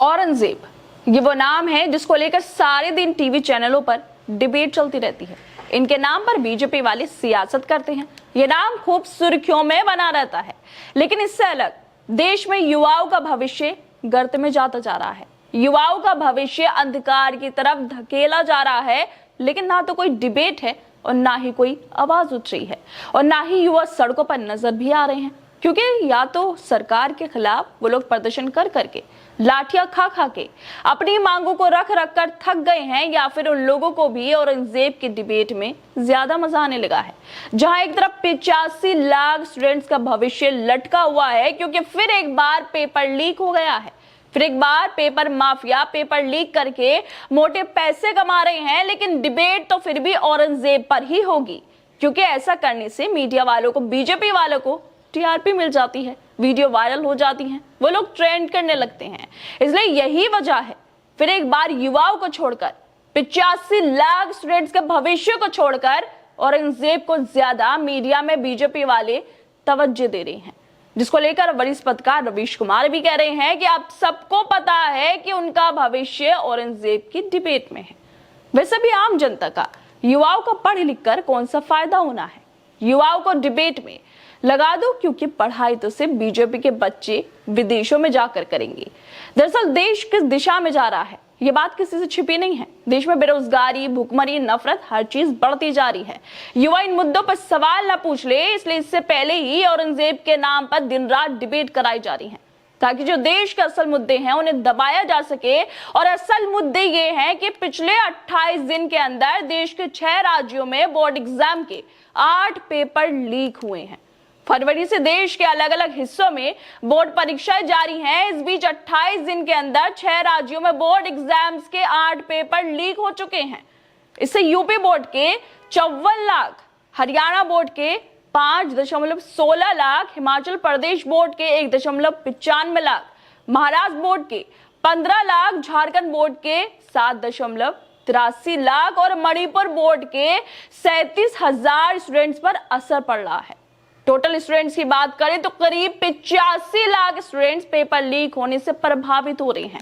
औरंगजेब, ये वो नाम है जिसको लेकर सारे दिन टीवी चैनलों पर डिबेट चलती रहती है। इनके नाम पर बीजेपी वाले सियासत करते हैं। ये नाम खूब सुर्खियों में बना रहता है, लेकिन इससे अलग देश में युवाओं का भविष्य गर्त में जाता जा रहा है। युवाओं का भविष्य अंधकार की तरफ धकेला जा रहा है, लेकिन ना तो कोई डिबेट है और ना ही कोई आवाज उठ रही है, और ना ही युवा सड़कों पर नजर भी आ रहे हैं, क्योंकि या तो सरकार के खिलाफ वो लोग प्रदर्शन कर करके, लाठियां खा खा के अपनी मांगों को रख रख कर थक गए हैं, या फिर उन लोगों को भी औरंगजेब की डिबेट में ज्यादा मजा आने लगा है, जहां एक तरफ 85 लाख स्टूडेंट्स का भविष्य लटका हुआ है, क्योंकि फिर एक बार पेपर लीक हो गया है। फिर एक बार पेपर माफिया पेपर लीक करके मोटे पैसे कमा रहे हैं, लेकिन डिबेट तो फिर भी औरंगजेब पर ही होगी, क्योंकि ऐसा करने से मीडिया वालों को, बीजेपी वालों को टीआरपी मिल जाती है, वीडियो वायरल हो जाती हैं, वो लोग ट्रेंड करने लगते हैं। इसलिए यही वजह है फिर एक बार युवाओं को छोड़कर, 85 लाख स्टूडेंट्स के भविष्य को छोड़कर औरंगजेब को ज्यादा मीडिया में बीजेपी वाले तवज्जो दे रहे हैं, जिसको लेकर वरिष्ठ पत्रकार रवीश कुमार भी कह रहे हैं कि आप सबको पता है कि उनका भविष्य औरंगजेब की डिबेट में है। वैसे भी आम जनता का युवाओं को पढ़ लिख कर कौन सा फायदा होना है, युवाओं को डिबेट में लगा दो, क्योंकि पढ़ाई तो सिर्फ बीजेपी के बच्चे विदेशों में जाकर करेंगे। दरअसल देश किस दिशा में जा रहा है, ये बात किसी से छिपी नहीं है। देश में बेरोजगारी, भुखमरी, नफरत, हर चीज बढ़ती जा रही है। युवा इन मुद्दों पर सवाल न पूछ ले, इसलिए इससे पहले ही औरंगजेब के नाम पर दिन रात डिबेट कराई जा रही है, ताकि जो देश के असल मुद्दे हैं उन्हें दबाया जा सके। और असल मुद्दे ये हैं कि पिछले 28 दिन के अंदर देश के 6 राज्यों में बोर्ड एग्जाम के 8 पेपर लीक हुए हैं। फरवरी से देश के अलग अलग हिस्सों में बोर्ड परीक्षाएं जारी हैं। इस बीच 28 दिन के अंदर 6 राज्यों में बोर्ड एग्जाम्स के 8 पेपर लीक हो चुके हैं। इससे यूपी बोर्ड के 54 लाख, हरियाणा बोर्ड के 5.16 लाख, हिमाचल प्रदेश बोर्ड के 1.95 लाख, महाराष्ट्र बोर्ड के 15 लाख, झारखंड बोर्ड के 7.83 लाख और मणिपुर बोर्ड के 37,000 स्टूडेंट्स पर असर पड़ रहा है। टोटल स्टूडेंट्स की बात करें तो करीब 85 लाख स्टूडेंट्स पेपर लीक होने से प्रभावित हो रहे हैं।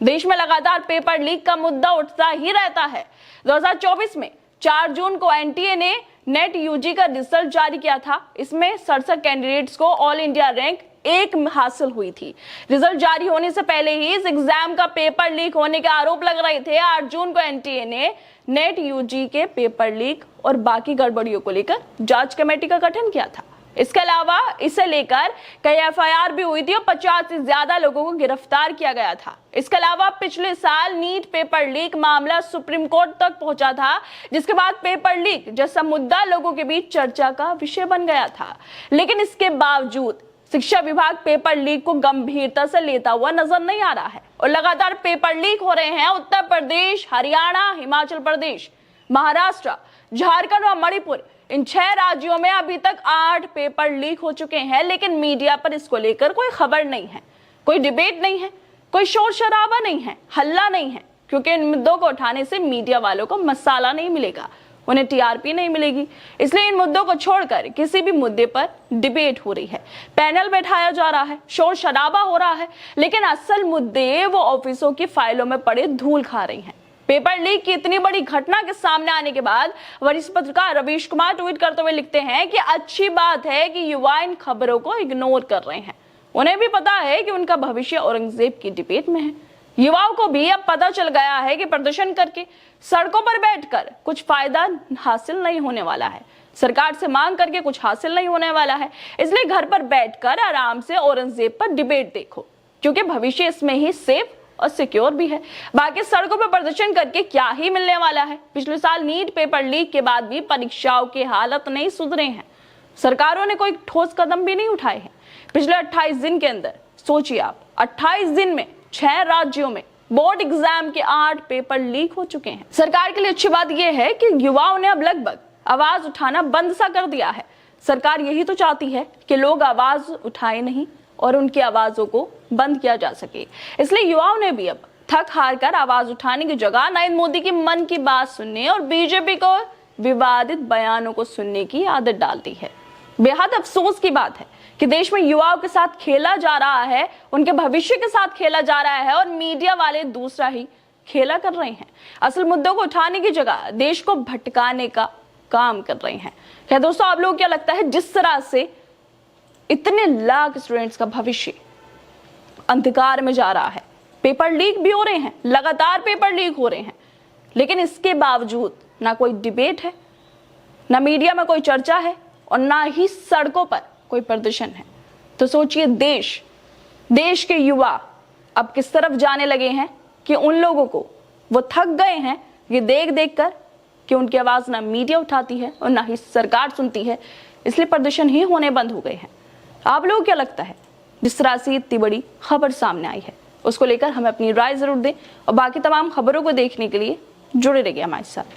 देश में लगातार पेपर लीक का मुद्दा उठता ही रहता है। 2024 में 4 जून को एनटीए ने नेट यूजी का रिजल्ट जारी किया था। इसमें 67 कैंडिडेट्स को ऑल इंडिया रैंक 1 हासिल हुई थी। रिजल्ट जारी होने से पहले ही इस एग्जाम का पेपर लीक होने के आरोप लग रहे थे। 8 जून को एनटीए ने नेट यूजी के पेपर लीक और बाकी गड़बड़ियों को लेकर जांच कमेटी का गठन किया था। इसके अलावा इसे लेकर कई एफआईआर भी हुई थी और 50 से ज्यादा लोगों को गिरफ्तार किया गया था। इसके अलावा पिछले साल नीट पेपर लीक मामला सुप्रीम कोर्ट तक पहुंचा था, जिसके बाद पेपर लीक जैसा मुद्दा लोगों के बीच चर्चा का विषय बन गया था। लेकिन इसके बावजूद शिक्षा विभाग पेपर लीक को गंभीरता से लेता हुआ नजर नहीं आ रहा है और लगातार पेपर लीक हो रहे हैं। उत्तर प्रदेश, हरियाणा, हिमाचल प्रदेश, महाराष्ट्र, झारखंड और मणिपुर, इन 6 राज्यों में अभी तक 8 पेपर लीक हो चुके हैं, लेकिन मीडिया पर इसको लेकर कोई खबर नहीं है, कोई डिबेट नहीं है, कोई शोर शराबा नहीं है, हल्ला नहीं है, क्योंकि इन मुद्दों को उठाने से मीडिया वालों को मसाला नहीं मिलेगा, उन्हें टीआरपी नहीं मिलेगी। इसलिए इन मुद्दों को छोड़कर किसी भी मुद्दे पर डिबेट हो रही है, पैनल बैठाया जा रहा है, शोर शराबा हो रहा है, लेकिन असल मुद्दे वो ऑफिसों की फाइलों में पड़े धूल खा रही हैं। पेपर लीक की इतनी बड़ी घटना के सामने आने के बाद वरिष्ठ पत्रकार रवीश कुमार ट्वीट करते हुए लिखते हैं कि अच्छी बात है कि युवा इन खबरों को इग्नोर कर रहे हैं। उन्हें भी पता है कि उनका भविष्य औरंगजेब की डिबेट में है। युवाओं को भी अब पता चल गया है कि प्रदर्शन करके, सड़कों पर बैठकर कुछ फायदा हासिल नहीं होने वाला है, सरकार से मांग करके कुछ हासिल नहीं होने वाला है। इसलिए घर पर बैठकर आराम से औरंगजेब पर डिबेट देखो, क्योंकि भविष्य इसमें ही सेफ और सिक्योर भी है। बाकी सड़कों पर प्रदर्शन करके क्या ही मिलने वाला है। पिछले साल नीट पेपर लीक के बाद भी परीक्षाओं की हालत नहीं सुधरे हैं, सरकारों ने कोई ठोस कदम भी नहीं उठाए हैं। पिछले 28 दिन के अंदर सोचिए आप, 28 दिन में 6 राज्यों में बोर्ड एग्जाम के 8 पेपर लीक हो चुके हैं। सरकार के लिए अच्छी बात यह है कि युवाओं ने अब लगभग आवाज उठाना बंद सा कर दिया है। सरकार यही तो चाहती है कि लोग आवाज उठाए नहीं और उनकी आवाजों को बंद किया जा सके। इसलिए युवाओं ने भी अब थक हार कर आवाज उठाने की जगह नरेंद्र मोदी की मन की बात सुनने और बीजेपी को विवादित बयानों को सुनने की आदत डाल दी है। बेहद अफसोस की बात है कि देश में युवाओं के साथ खेला जा रहा है, उनके भविष्य के साथ खेला जा रहा है और मीडिया वाले दूसरा ही खेला कर रहे हैं। असल मुद्दों को उठाने की जगह देश को भटकाने का काम कर रहे हैं। क्या दोस्तों, आप लोगों को क्या लगता है, जिस तरह से इतने लाख स्टूडेंट्स का भविष्य अंधकार में जा रहा है, पेपर लीक भी हो रहे हैं, लगातार पेपर लीक हो रहे हैं, लेकिन इसके बावजूद ना कोई डिबेट है, ना मीडिया में कोई चर्चा है और ना ही सड़कों पर कोई प्रदर्शन है। तो सोचिए देश के युवा अब किस तरफ जाने लगे हैं कि उन लोगों को वो थक गए हैं ये देख देख कर कि उनकी आवाज ना मीडिया उठाती है और ना ही सरकार सुनती है, इसलिए प्रदर्शन ही होने बंद हो गए हैं। आप लोगों को क्या लगता है, जिस तरह से इतनी बड़ी खबर सामने आई है उसको लेकर हमें अपनी राय जरूर दें और बाकी तमाम खबरों को देखने के लिए जुड़े रहिए हमारे साथ।